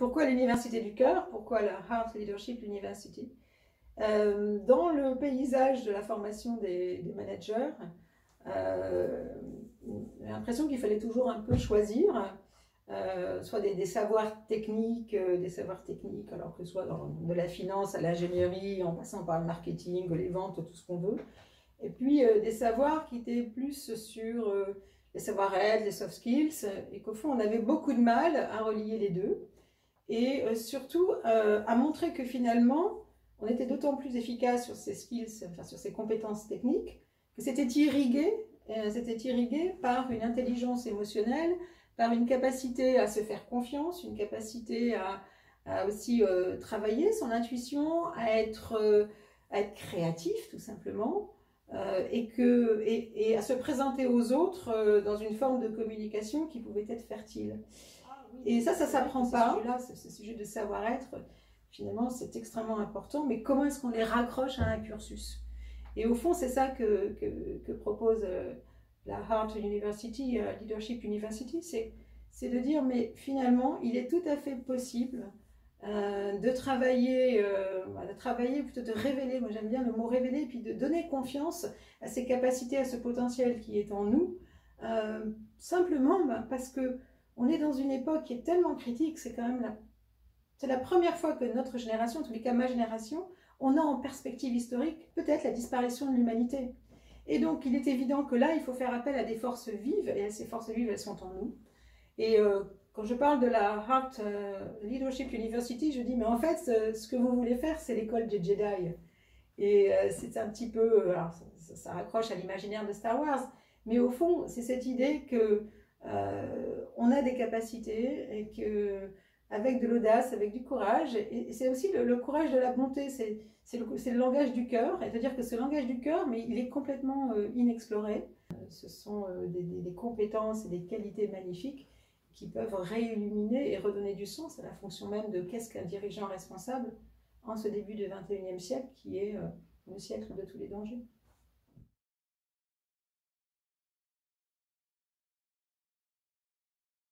pourquoi l'Université du Cœur? Pourquoi la Heart Leadership University? Dans le paysage de la formation des managers, j'ai l'impression qu'il fallait toujours un peu choisir, soit des savoirs techniques, alors que ce soit de la finance à l'ingénierie, en passant par le marketing, les ventes, tout ce qu'on veut. Et puis des savoirs qui étaient plus sur les savoir-être, les soft skills, et qu'au fond on avait beaucoup de mal à relier les deux, et surtout à montrer que finalement on était d'autant plus efficace sur ces skills, enfin sur ces compétences techniques, que c'était irrigué par une intelligence émotionnelle, par une capacité à se faire confiance, une capacité à aussi travailler son intuition, à être créatif tout simplement, et à se présenter aux autres dans une forme de communication qui pouvait être fertile. Et ça s'apprend pas. Ce sujet de savoir-être, finalement, c'est extrêmement important, mais comment est-ce qu'on les raccroche à un cursus? Et au fond, c'est ça que propose la Heart University, Leadership University, c'est de dire, mais finalement, il est tout à fait possible de travailler, plutôt de révéler, moi j'aime bien le mot révéler, puis de donner confiance à ces capacités, à ce potentiel qui est en nous, simplement parce que on est dans une époque qui est tellement critique, c'est quand même la première fois que notre génération, en tous les cas ma génération, on a en perspective historique peut-être la disparition de l'humanité. Et donc il est évident que là, il faut faire appel à des forces vives, et ces forces vives, elles sont en nous. Et quand je parle de la Heart Leadership University, je dis, mais en fait, ce que vous voulez faire, c'est l'école des Jedi. Et c'est un petit peu, alors ça raccroche à l'imaginaire de Star Wars, mais au fond, c'est cette idée que on a des capacités et que avec de l'audace, avec du courage, et c'est aussi le courage de la bonté, c'est le langage du cœur, et c'est-à-dire que ce langage du cœur, mais il est complètement inexploré. Ce sont des compétences et des qualités magnifiques qui peuvent réilluminer et redonner du sens à la fonction même de qu'est-ce qu'un dirigeant responsable en ce début du XXIe siècle, qui est le siècle de tous les dangers.